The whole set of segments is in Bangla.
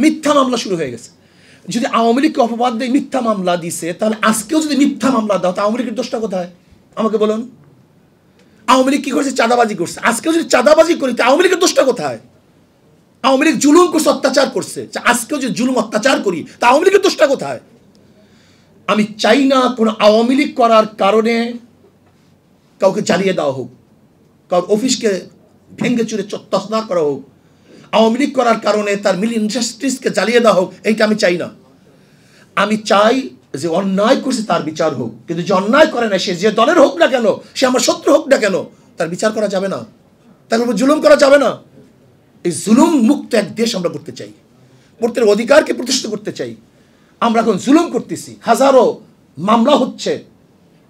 মিথ্যা মামলা শুরু হয়ে গেছে। যদি আওয়ামী লীগকে অপবাদ দিয়ে মিথ্যা মামলা দিছে, তাহলে আজকেও যদি মিথ্যা মামলা দাও, তা আওয়ামী লীগের দোষটা কোথায় আমাকে বলুন? আওয়ামী লীগ কি করছে? চাঁদাবাজি করছে। আজকেও যদি চাঁদাবাজি করি, তা আওয়ামী লীগের দোষটা কোথায়? আওয়ামী লীগ জুলুম করছে, অত্যাচার করছে। আজকেও যদি জুলুম অত্যাচার করি, তা আওয়ামী লীগের দোষটা কোথায়? আমি চাই না কোনো আওয়ামী লীগ করার কারণে কাউকে জ্বালিয়ে দেওয়া হোক, কারোর অফিসকে ভেঙ্গে চুরে তছনছ করা হোক, আওয়ামী লীগ করার কারণে তার মিল ইন্ডাস্ট্রিজকে জ্বালিয়ে দেওয়া হোক। এইটা আমি চাই না। আমি চাই যে অন্যায় করছে তার বিচার হোক, কিন্তু যে অন্যায় করে না, সে যে দলের হোক না কেন, সে আমার শত্রু হোক না কেন, তার বিচার করা যাবে না, তার উপর জুলুম করা যাবে না। এই জুলুম মুক্ত এক দেশ আমরা করতে চাই, প্রত্যেকের অধিকারকে প্রতিষ্ঠিত করতে চাই। আমরা এখন জুলুম করতেছি, হাজারো মামলা হচ্ছে,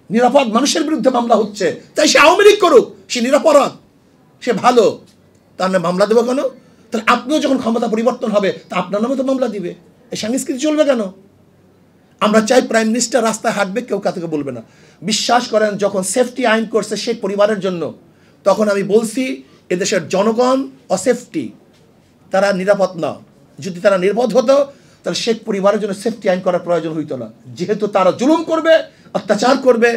নিরাপদ মানুষের বিরুদ্ধে মামলা হচ্ছে। তাই সে আওয়ামী লীগ করুক, সে নিরাপরাধ, সে ভালো, তার নামে মামলা দেবো কেন? তাহলে আপনিও যখন ক্ষমতা পরিবর্তন হবে, তা আপনার নামে তো মামলা দিবে। এই সংস্কৃতি চলবে কেন? আমরা চাই প্রাইম মিনিস্টার রাস্তায় হাঁটবে, কেউ কাউকে বলবে না। বিশ্বাস করেন, যখন সেফটি আইন করছে শেখ পরিবারের জন্য, তখন আমি বলছি এদেশের জনগণ অসেফটি, তারা নিরাপদ না। যদি তারা নিরাপদ হতো, তাহলে শেখ পরিবারের জন্য সেফটি আইন করার প্রয়োজন হইতো না। যেহেতু তারা জুলুম করবে, অত্যাচার করবে,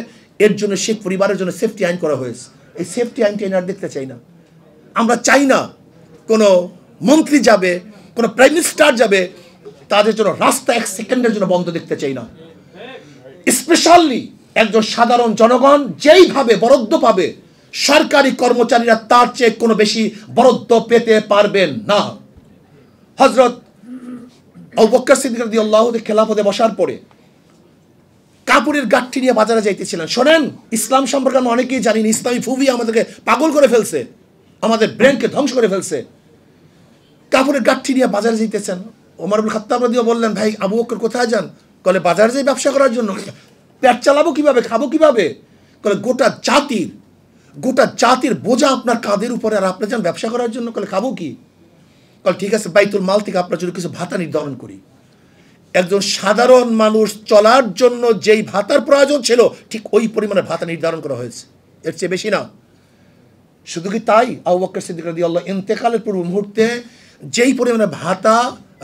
এর জন্য শেখ পরিবারের জন্য সেফটি আইন করা হয়েছে। এই সেফটি আইনটা আর দেখতে চাই না। আমরা চাই না কোনো মন্ত্রী যাবে, কোনো প্রাইম মিনিস্টার যাবে, তাদের জন্য রাস্তা এক সেকেন্ডের জন্য বন্ধ দেখতে চাই না। স্পেশালি একজন সাধারণ জনগণ যেইভাবে বরাদ্দ পাবে, সরকারি কর্মচারীরা তার চেয়ে কোনো বেশি বরাদ্দ পেতে পারবেন না। হযরত আবু বকর সিদ্দিক রাদিয়াল্লাহু আনহু খেলাফতে বসার পরে কাপড়ের গাঁঠি নিয়ে বাজারে যাইতেছিলেন। শোনেন, ইসলাম সম্পর্কে আমরা অনেকেই জানি না। ইসলামী ফুবি আমাদেরকে পাগল করে ফেলছে, আমাদের ব্রেনকে ধ্বংস করে ফেলছে। কাপড়ের গাঁঠি নিয়ে বাজারে যাইতেছেন। ওমর ইবনে খাত্তাব রাদিয়াল্লাহু বললেন, ভাই আবু বকর কোথায় যান? বলে বাজারে যাই ব্যবসা করার জন্য। পেট চালাবো কিভাবে, খাবো কিভাবে? বলে গোটা জাতির বোঝা আপনার কাঁধের উপরে, আর আপনি যান ব্যবসা করার জন্য। বলে খাবো কি? বলে ঠিক আছে, বাইতুল মাল থেকে আপনার জন্য কিছু ভাতা নির্ধারণ করি। একজন সাধারণ মানুষ চলার জন্য যেই ভাতার প্রয়োজন ছিল, ঠিক ওই পরিমাণে ভাতা নির্ধারণ করা হয়েছে, এর চেয়ে বেশি না। শুধু কি তাই, আবু বকর সিদ্দিক রাদিয়াল্লাহু ইন্তেকালের পূর্ব মুহূর্তে যেই পরিমাণে ভাতা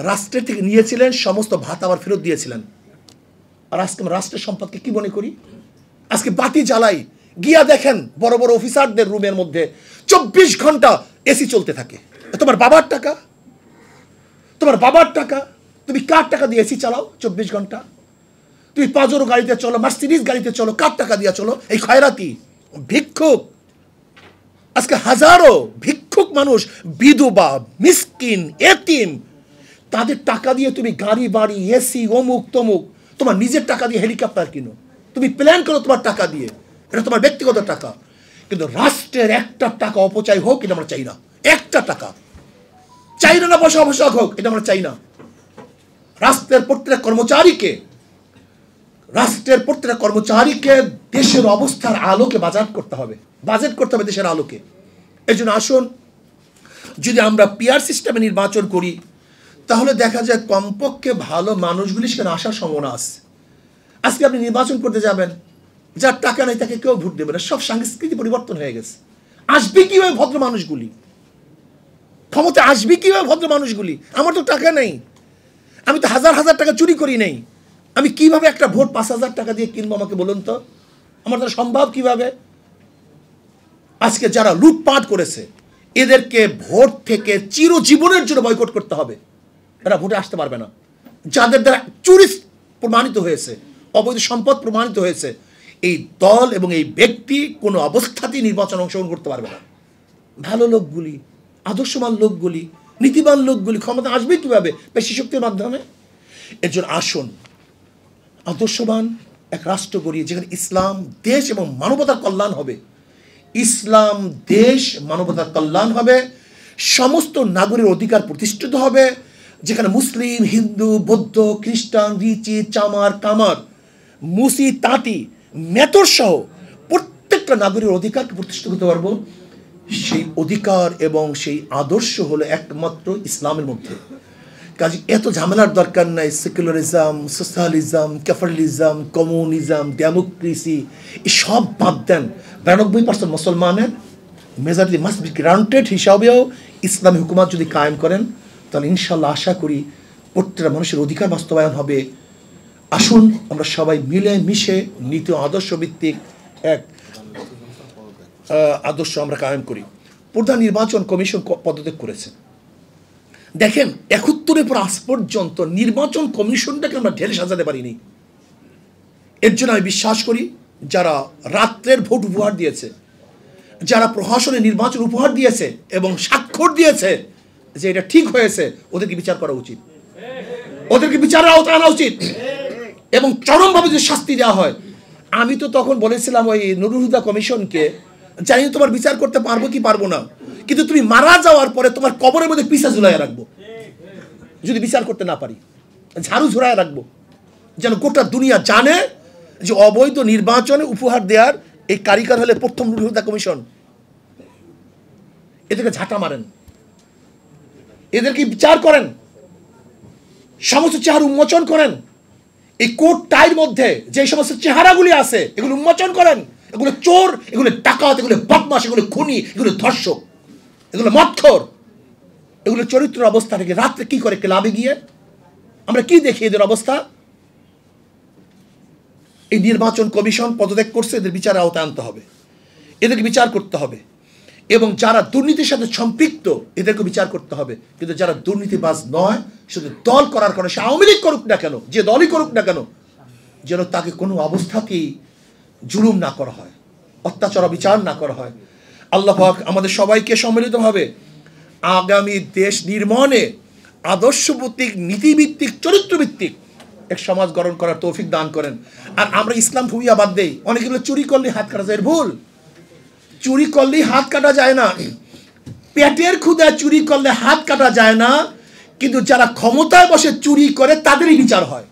রাষ্ট্রের থেকে নিয়েছিলেন, সমস্ত ভাতা আবার ফেরত দিয়েছিলেন। আর আজকে আমরা রাষ্ট্রের সম্পদকে কি মনে করি? আজকে বাতি জ্বালাই, গিয়া দেখেন বড় বড় অফিসারদের রুমের মধ্যে 24 ঘন্টা এসি চলতে থাকে। তোমার বাবার টাকা, তোমার বাবার টাকা, তুমি কার টাকা দিয়ে এসি চালাও 24 ঘন্টা? তুমি পাজেরো গাড়িতে চলো, মার্সিডিজ গাড়িতে চলো, কার টাকা দিয়ে চলো? এই খয়রাতি ভিক্ষুক, আজকে হাজারো ভিক্ষুক মানুষ, বিধবা, মিসকিন, এতিম, তাদের টাকা দিয়ে তুমি গাড়ি বাড়ি, এসি, অমুক তমুক, তোমার নিজের টাকা দিয়ে হেলিকপ্টার কিনো, তুমি প্ল্যান করো তোমার টাকা দিয়ে, এটা তোমার ব্যক্তিগত টাকা। কিন্তু রাষ্ট্রের একটা টাকা অপচয় হোক, এটা আমরা চাই না। একটা টাকা চাই না, বসা অবসর হোক, এটা আমরা চাই না। রাষ্ট্রের প্রত্যেক কর্মচারীকে দেশের অবস্থার আলোকে বাজেট করতে হবে দেশের আলোকে। এই জন্য আসুন, যদি আমরা পিআর সিস্টেমে নির্বাচন করি, তাহলে দেখা যায় কমপক্ষে ভালো মানুষগুলি সেখানে আসার সম্ভাবনা আছে। আজকে আপনি নির্বাচন করতে যাবেন, যার টাকা নেই তাকে কেউ ভোট দেবে না। সব সংস্কৃতি পরিবর্তন হয়ে গেছে। আসবে কিভাবে ভদ্র মানুষগুলি? ক্ষমতা আসবে কিভাবে ভদ্র মানুষগুলি? আমার তো টাকা নেই, আমি তো হাজার হাজার টাকা চুরি করি নেই, আমি কিভাবে একটা ভোট 5,000 টাকা দিয়ে কিনবো? আমাকে বলুন তো, আমার দ্বারা সম্ভব কিভাবে? আজকে যারা লুটপাট করেছে, এদেরকে ভোট থেকে চিরজীবনের জন্য বয়কট করতে হবে। এরা ভোটে আসতে পারবে না। যাদের দ্বারা চুরি প্রমাণিত হয়েছে, অবৈধ সম্পদ প্রমাণিত হয়েছে, এই দল এবং এই ব্যক্তি কোনো অবস্থাতেই নির্বাচনে অংশগ্রহণ করতে পারবে না। ভালো লোকগুলি, আদর্শবান লোকগুলি, নীতিবান লোকগুলি ক্ষমতা আসবে কিভাবে? পেশি শক্তির মাধ্যমে। এর জন্য আসুন, আদর্শবান এক রাষ্ট্র গড়ি, যেখানে ইসলাম দেশ এবং মানবতার কল্যাণ হবে। ইসলাম দেশ, মানবতার কল্যাণ হবে, সমস্ত নাগরিক অধিকার প্রতিষ্ঠিত হবে, যেখানে মুসলিম, হিন্দু, বৌদ্ধ, খ্রিস্টান, রিচি, চামার, কামার, মুসি, তাঁতি, মেতর সহ প্রত্যেকটা নাগরিক অধিকারকে প্রতিষ্ঠিত করতে পারবো। সেই অধিকার এবং সেই আদর্শ হলো একমাত্র ইসলামের মধ্যে। কাজে এত ঝামেলার দরকার নাই। Secularism, socialism, capitalism, communism, democracy, এসব বাদ দেন। 92% মুসলমানের মেজরিটি মাস্ট বি গ্রান্টেড হিসাবেও ইসলামী হুকুমত যদি কায়েম করেন, তাহলে ইনশাল্লাহ আশা করি প্রত্যেকটা মানুষের অধিকার বাস্তবায়ন হবে। আসুন আমরা সবাই মিলে মিশে নীতি আদর্শ ভিত্তিক এক আদর্শ আমরা কায়েম করি। প্রধান নির্বাচন কমিশন পদত্যাগ করেছে। দেখেন ৭১-এর পর আজ পর্যন্ত নির্বাচন কমিশনটাকে আমরা ঢেলে সাজাতে পারিনি। এর জন্য আমি বিশ্বাস করি যারা রাত্রের ভোট উপহার দিয়েছে, যারা প্রশাসনে নির্বাচন উপহার দিয়েছে এবং স্বাক্ষর দিয়েছে যে এটা ঠিক হয়েছে, ওদেরকে বিচার করা উচিত, ওদেরকে বিচারের আওতায় আনা উচিত এবং চরমভাবে যদি শাস্তি দেওয়া হয়। আমি তো তখন বলেছিলাম ওই নুরুল হুদা কমিশনকে, জানি তোমার বিচার করতে পারবো কি পারবো না, কিন্তু তুমি মারা যাওয়ার পরে তোমার কবরের মধ্যে পিসা ঝুলাইয়া রাখবো, যদি বিচার করতে না পারি ঝাড়ু ঝুলাইয়া রাখবো, যেন গোটা দুনিয়া জানে যে অবৈধ নির্বাচনে উপহার দেওয়ার এই কারিগর হলে প্রথম নুরুল হুদা কমিশন। এদেরকে ঝাঁটা মারেন, এদেরকে বিচার করেন, সমস্ত চেহারা উন্মোচন করেন। এই কোর্ট টাইর মধ্যে যে সমস্ত চেহারাগুলি আছে এগুলো উন্মোচন করেন। এগুলো চোর, এগুলো ডাকাত, এগুলো বদমাশ, এগুলো খুনি, এগুলো ধর্ষক, এগুলো মদখোর, এগুলো চরিত্রের অবস্থা থেকে রাত্রে কি করে ক্লাবে গিয়ে আমরা কি দেখি এদের অবস্থা। এই নির্বাচন কমিশন পদত্যাগ করছে, এদের বিচারের আওতায় আনতে হবে, এদেরকে বিচার করতে হবে এবং যারা দুর্নীতির সাথে সম্পৃক্ত এদেরকে বিচার করতে হবে। কিন্তু যারা দুর্নীতিবাজ নয়, শুধু দল করার কারণে, সে আওয়ামী লীগ করুক না কেন, যে দলই করুক না কেন, যেন তাকে কোনো অবস্থাতেই জুলুম না করা হয়, অত্যাচার বিচার না করা হয়। আল্লাহ পাক আমাদের সবাইকে সম্মিলিতভাবে আগামী দেশ নির্মাণে আদর্শভিত্তিক, নীতিভিত্তিক, চরিত্রভিত্তিক এক সমাজ গঠন করার তৌফিক দান করেন। আর আমরা ইসলাম ভূমিয়া বাদ দেই। অনেকগুলো চুরি করলে হাত কাটা যায়, ভুল। চুরি করলেই হাত কাটা যায় না, পেটের ক্ষুধা চুরি করলে হাত কাটা যায় না, কিন্তু যারা ক্ষমতায় বসে চুরি করে তাদেরই বিচার হয়।